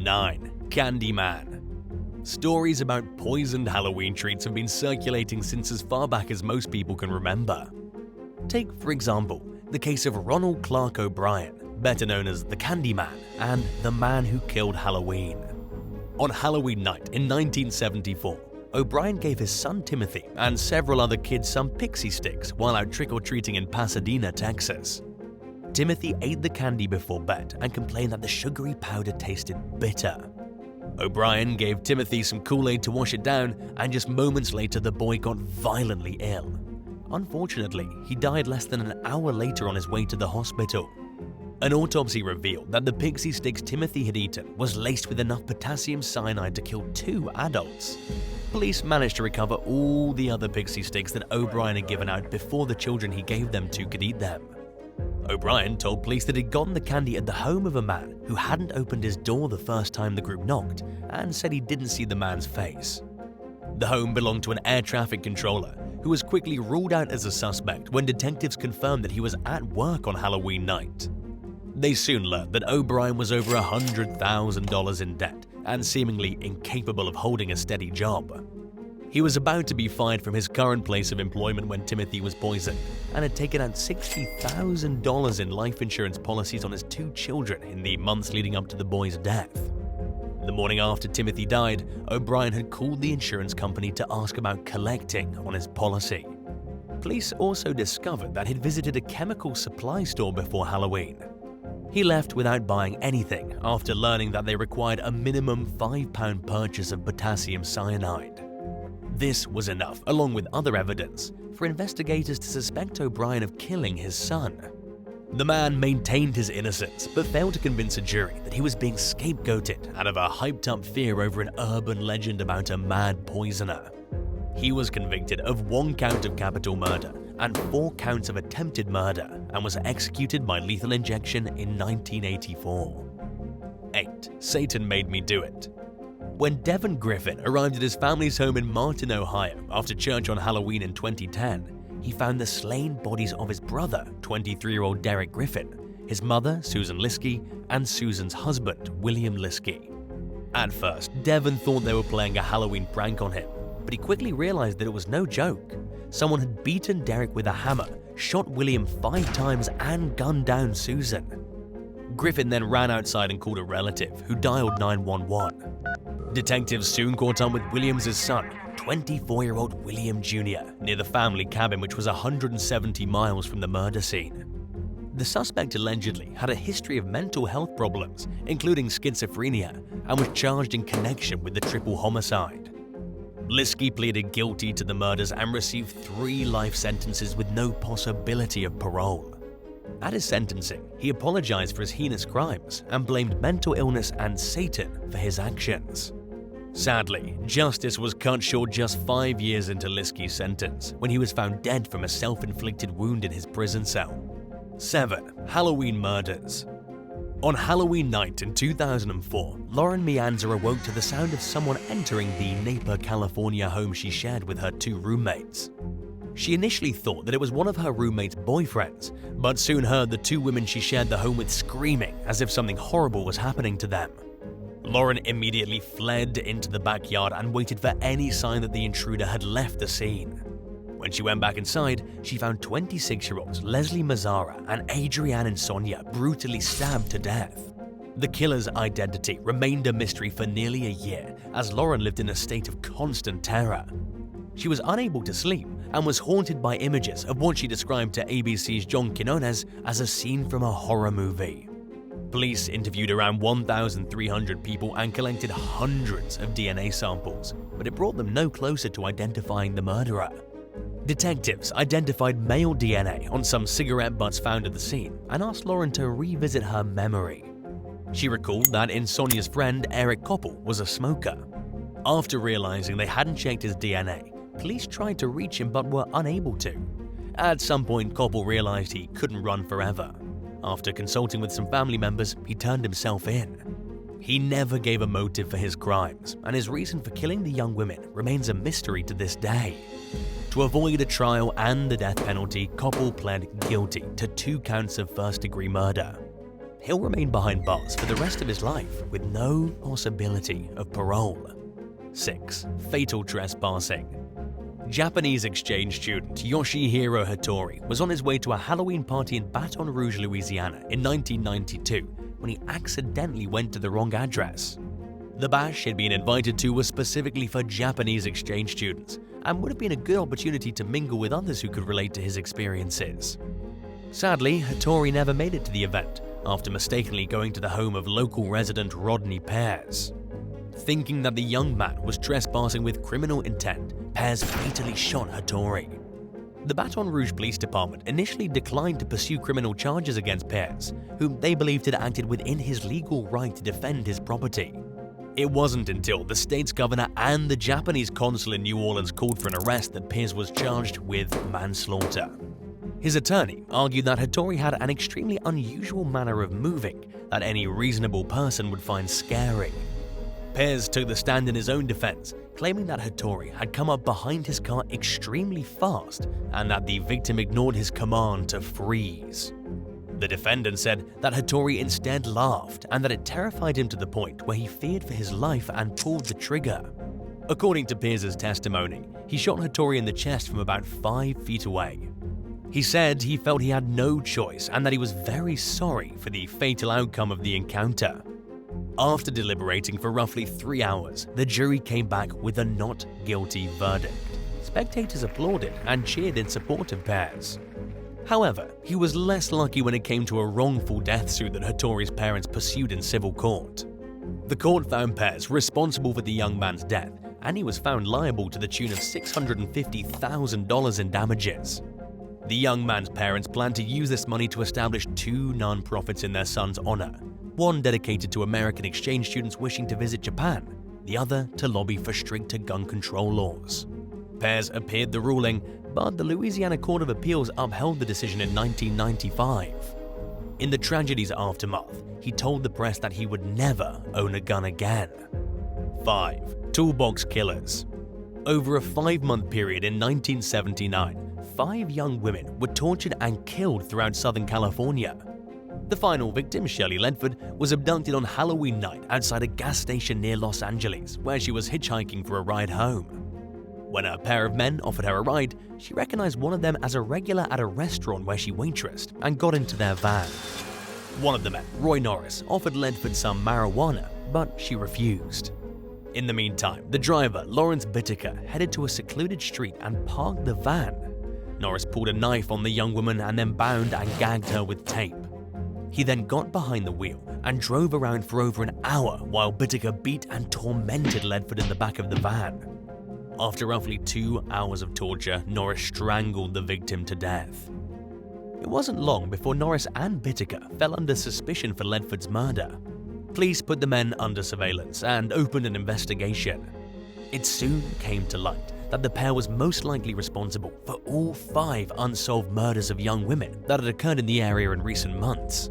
9. Candyman. Stories about poisoned Halloween treats have been circulating since as far back as most people can remember. Take, for example, the case of Ronald Clark O'Brien, better known as the Candyman, and the man who killed Halloween. On Halloween night in 1974, O'Brien gave his son Timothy and several other kids some pixie sticks while out trick-or-treating in Pasadena, Texas. Timothy ate the candy before bed and complained that the sugary powder tasted bitter. O'Brien gave Timothy some Kool-Aid to wash it down, and just moments later the boy got violently ill. Unfortunately, he died less than an hour later on his way to the hospital. An autopsy revealed that the pixie sticks Timothy had eaten was laced with enough potassium cyanide to kill 2 adults. Police managed to recover all the other pixie sticks that O'Brien had given out before the children he gave them to could eat them. O'Brien told police that he'd gotten the candy at the home of a man who hadn't opened his door the first time the group knocked, and said he didn't see the man's face. The home belonged to an air traffic controller, who was quickly ruled out as a suspect when detectives confirmed that he was at work on Halloween night. They soon learned that O'Brien was over $100,000 in debt and seemingly incapable of holding a steady job. He was about to be fired from his current place of employment when Timothy was poisoned, and had taken out $60,000 in life insurance policies on his 2 children in the months leading up to the boy's death. The morning after Timothy died, O'Brien had called the insurance company to ask about collecting on his policy. Police also discovered that he'd visited a chemical supply store before Halloween. He left without buying anything after learning that they required a minimum £5 purchase of potassium cyanide. This was enough, along with other evidence, for investigators to suspect O'Brien of killing his son. The man maintained his innocence, but failed to convince a jury that he was being scapegoated out of a hyped-up fear over an urban legend about a mad poisoner. He was convicted of 1 count of capital murder and 4 counts of attempted murder, and was executed by lethal injection in 1984. 8. Satan Made Me Do It. When Devin Griffin arrived at his family's home in Martin, Ohio after church on Halloween in 2010, he found the slain bodies of his brother, 23-year-old Derek Griffin, his mother, Susan Liskey, and Susan's husband, William Liskey. At first, Devin thought they were playing a Halloween prank on him, but he quickly realized that it was no joke. Someone had beaten Derek with a hammer, shot William 5 times, and gunned down Susan. Griffin then ran outside and called a relative, who dialed 911. Detectives soon caught up with Williams' son, 24-year-old William Jr., near the family cabin, which was 170 miles from the murder scene. The suspect allegedly had a history of mental health problems, including schizophrenia, and was charged in connection with the triple homicide. Liskey pleaded guilty to the murders and received 3 life sentences with no possibility of parole. At his sentencing, he apologized for his heinous crimes and blamed mental illness and Satan for his actions. Sadly, justice was cut short just 5 years into Liskey's sentence, when he was found dead from a self-inflicted wound in his prison cell. 7. Halloween Murders. On Halloween night in 2004, Lauren Meanza awoke to the sound of someone entering the Napa, California home she shared with her 2 roommates. She initially thought that it was one of her roommate's boyfriends, but soon heard the 2 women she shared the home with screaming as if something horrible was happening to them. Lauren immediately fled into the backyard and waited for any sign that the intruder had left the scene. When she went back inside, she found 26-year-olds Leslie Mazzara and Adrienne Insomnia brutally stabbed to death. The killer's identity remained a mystery for nearly a year, as Lauren lived in a state of constant terror. She was unable to sleep and was haunted by images of what she described to ABC's John Quinones as a scene from a horror movie. Police interviewed around 1,300 people and collected hundreds of DNA samples, but it brought them no closer to identifying the murderer. Detectives identified male DNA on some cigarette butts found at the scene and asked Lauren to revisit her memory. She recalled that Insomnia's friend Eric Koppel was a smoker. After realizing they hadn't checked his DNA, police tried to reach him but were unable to. At some point, Koppel realized he couldn't run forever. After consulting with some family members, he turned himself in. He never gave a motive for his crimes, and his reason for killing the young women remains a mystery to this day. To avoid a trial and the death penalty, Koppel pled guilty to 2 counts of first-degree murder. he'll remain behind bars for the rest of his life with no possibility of parole. 6. Fatal trespassing. Japanese exchange student Yoshihiro Hattori was on his way to a Halloween party in Baton Rouge, Louisiana in 1992 when he accidentally went to the wrong address. The bash he'd been invited to was specifically for Japanese exchange students and would have been a good opportunity to mingle with others who could relate to his experiences. Sadly, Hattori never made it to the event after mistakenly going to the home of local resident Rodney Pears. Thinking that the young man was trespassing with criminal intent, Pears fatally shot Hattori. The Baton Rouge Police Department initially declined to pursue criminal charges against Pears, whom they believed had acted within his legal right to defend his property. It wasn't until the state's governor and the Japanese consul in New Orleans called for an arrest that Pears was charged with manslaughter. His attorney argued that Hattori had an extremely unusual manner of moving that any reasonable person would find scary. Pears took the stand in his own defense, claiming that Hattori had come up behind his car extremely fast and that the victim ignored his command to freeze. The defendant said that Hattori instead laughed and that it terrified him to the point where he feared for his life and pulled the trigger. According to Pears' testimony, he shot Hattori in the chest from about 5 feet away. He said he felt he had no choice and that he was very sorry for the fatal outcome of the encounter. After deliberating for roughly 3 hours, the jury came back with a not guilty verdict. Spectators applauded and cheered in support of Pears. However, he was less lucky when it came to a wrongful death suit that Hattori's parents pursued in civil court. The court found Pears responsible for the young man's death, and he was found liable to the tune of $650,000 in damages. The young man's parents planned to use this money to establish 2 nonprofits in their son's honor, one dedicated to American exchange students wishing to visit Japan, the other to lobby for stricter gun control laws. Pears appealed the ruling, but the Louisiana Court of Appeals upheld the decision in 1995. In the tragedy's aftermath, he told the press that he would never own a gun again. 5. Toolbox killers. Over a 5-month period in 1979, 5 young women were tortured and killed throughout Southern California. The final victim, Shirley Ledford, was abducted on Halloween night outside a gas station near Los Angeles, where she was hitchhiking for a ride home. When a pair of men offered her a ride, she recognized one of them as a regular at a restaurant where she waitressed and got into their van. One of the men, Roy Norris, offered Ledford some marijuana, but she refused. In the meantime, the driver, Lawrence Bittaker, headed to a secluded street and parked the van. Norris pulled a knife on the young woman and then bound and gagged her with tape. He then got behind the wheel and drove around for over an hour while Bittaker beat and tormented Ledford in the back of the van. After roughly 2 hours of torture, Norris strangled the victim to death. It wasn't long before Norris and Bittaker fell under suspicion for Ledford's murder. Police put the men under surveillance and opened an investigation. It soon came to light that the pair was most likely responsible for all 5 unsolved murders of young women that had occurred in the area in recent months.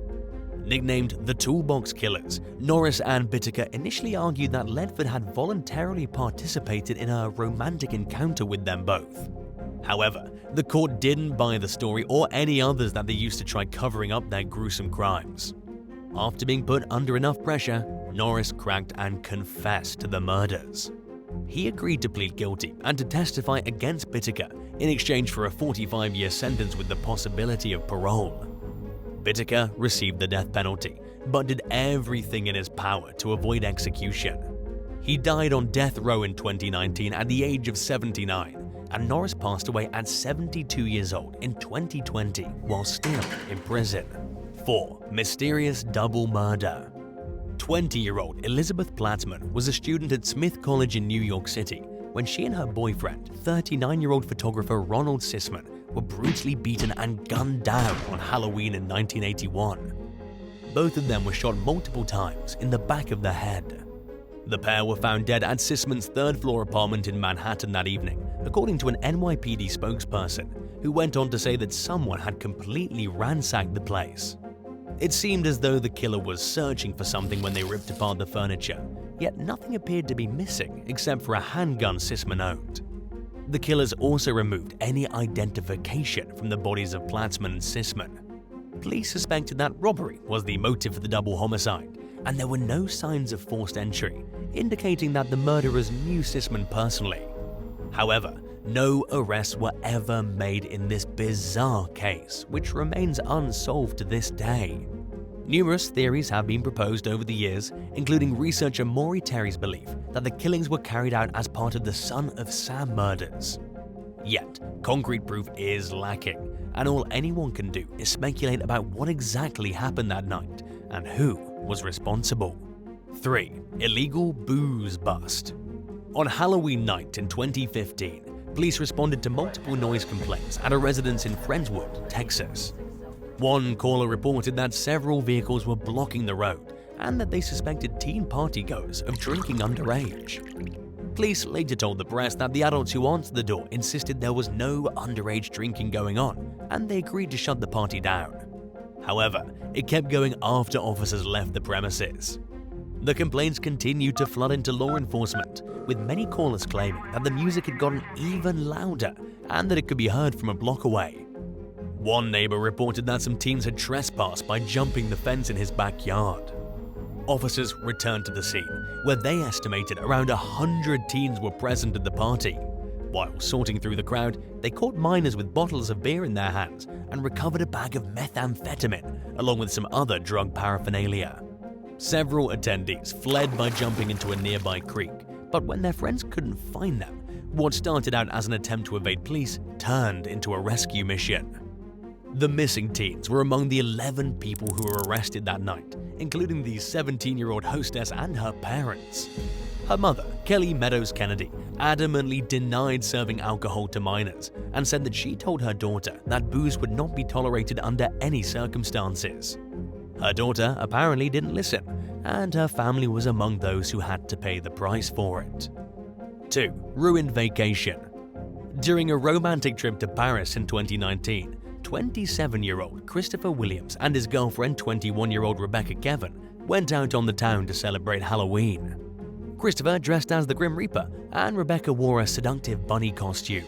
Nicknamed the Toolbox Killers, Norris and Bittaker initially argued that Ledford had voluntarily participated in a romantic encounter with them both. However, the court didn't buy the story or any others that they used to try covering up their gruesome crimes. After being put under enough pressure, Norris cracked and confessed to the murders. He agreed to plead guilty and to testify against Bittaker in exchange for a 45-year sentence with the possibility of parole. Bittaker received the death penalty, but did everything in his power to avoid execution. He died on death row in 2019 at the age of 79, and Norris passed away at 72 years old in 2020 while still in prison. 4. Mysterious double murder. 20-year-old Elizabeth Platzman was a student at Smith College in New York City when she and her boyfriend, 39-year-old photographer Ronald Sisman, were brutally beaten and gunned down on Halloween in 1981. Both of them were shot multiple times in the back of the head. The pair were found dead at Sisman's 3rd-floor apartment in Manhattan that evening, according to an NYPD spokesperson, who went on to say that someone had completely ransacked the place. It seemed as though the killer was searching for something when they ripped apart the furniture, yet nothing appeared to be missing except for a handgun Sisman owned. The killers also removed any identification from the bodies of Platzman and Sisman. Police suspected that robbery was the motive for the double homicide, and there were no signs of forced entry, indicating that the murderers knew Sisman personally. However, no arrests were ever made in this bizarre case, which remains unsolved to this day. Numerous theories have been proposed over the years, including researcher Maury Terry's belief that the killings were carried out as part of the Son of Sam murders. Yet, concrete proof is lacking, and all anyone can do is speculate about what exactly happened that night and who was responsible. 3. Illegal booze bust. On Halloween night in 2015, police responded to multiple noise complaints at a residence in Friendswood, Texas. One caller reported that several vehicles were blocking the road and that they suspected teen partygoers of drinking underage. Police later told the press that the adults who answered the door insisted there was no underage drinking going on, and they agreed to shut the party down. However, it kept going after officers left the premises. The complaints continued to flood into law enforcement, with many callers claiming that the music had gotten even louder and that it could be heard from a block away. One neighbor reported that some teens had trespassed by jumping the fence in his backyard. Officers returned to the scene, where they estimated around 100 teens were present at the party. While sorting through the crowd, they caught minors with bottles of beer in their hands and recovered a bag of methamphetamine, along with some other drug paraphernalia. Several attendees fled by jumping into a nearby creek, but when their friends couldn't find them, what started out as an attempt to evade police turned into a rescue mission. The missing teens were among the 11 people who were arrested that night, including the 17-year-old hostess and her parents. Her mother, Kelly Meadows Kennedy, adamantly denied serving alcohol to minors and said that she told her daughter that booze would not be tolerated under any circumstances. Her daughter apparently didn't listen, and her family was among those who had to pay the price for it. 2. Ruined vacation. During a romantic trip to Paris in 2019, 27-year-old Christopher Williams and his girlfriend, 21-year-old Rebecca Kevin, went out on the town to celebrate Halloween. Christopher dressed as the Grim Reaper, and Rebecca wore a seductive bunny costume.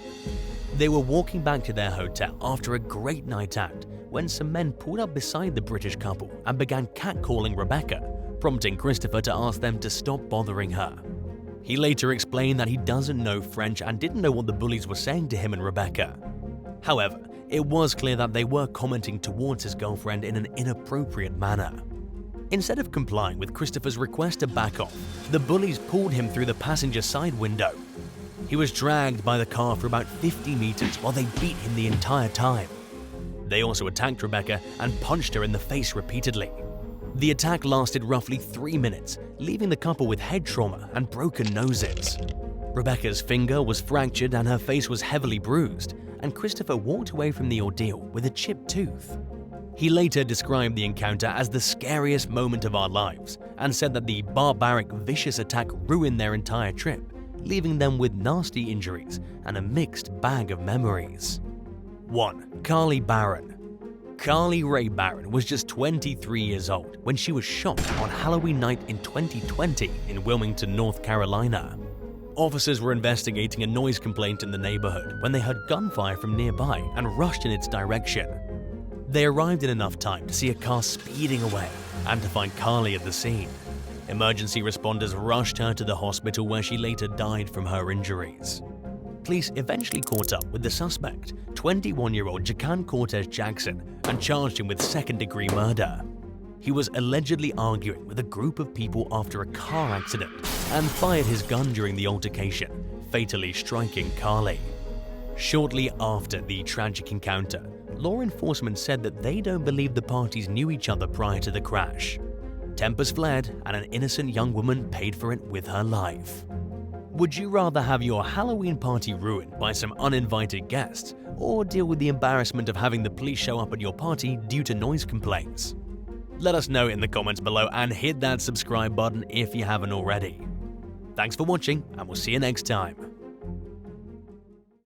They were walking back to their hotel after a great night out when some men pulled up beside the British couple and began catcalling Rebecca, prompting Christopher to ask them to stop bothering her. He later explained that he doesn't know French and didn't know what the bullies were saying to him and Rebecca. However, it was clear that they were commenting towards his girlfriend in an inappropriate manner. Instead of complying with Christopher's request to back off, the bullies pulled him through the passenger side window. He was dragged by the car for about 50 meters while they beat him the entire time. They also attacked Rebecca and punched her in the face repeatedly. The attack lasted roughly 3 minutes, leaving the couple with head trauma and broken noses. Rebecca's finger was fractured and her face was heavily bruised, and Christopher walked away from the ordeal with a chipped tooth. He later described the encounter as the scariest moment of our lives and said that the barbaric, vicious attack ruined their entire trip, leaving them with nasty injuries and a mixed bag of memories. 1. Carly Barron. Carly Ray Barron was just 23 years old when she was shot on Halloween night in 2020 in Wilmington, North Carolina. Officers were investigating a noise complaint in the neighborhood when they heard gunfire from nearby and rushed in its direction. They arrived in enough time to see a car speeding away and to find Carly at the scene. Emergency responders rushed her to the hospital where she later died from her injuries. Police eventually caught up with the suspect, 21-year-old Jacan Cortez Jackson, and charged him with second-degree murder. He was allegedly arguing with a group of people after a car accident and fired his gun during the altercation, fatally striking Carly. Shortly after the tragic encounter, law enforcement said that they don't believe the parties knew each other prior to the crash. Tempers fled and an innocent young woman paid for it with her life. Would you rather have your Halloween party ruined by some uninvited guests or deal with the embarrassment of having the police show up at your party due to noise complaints? Let us know in the comments below and hit that subscribe button if you haven't already. Thanks for watching, and we'll see you next time.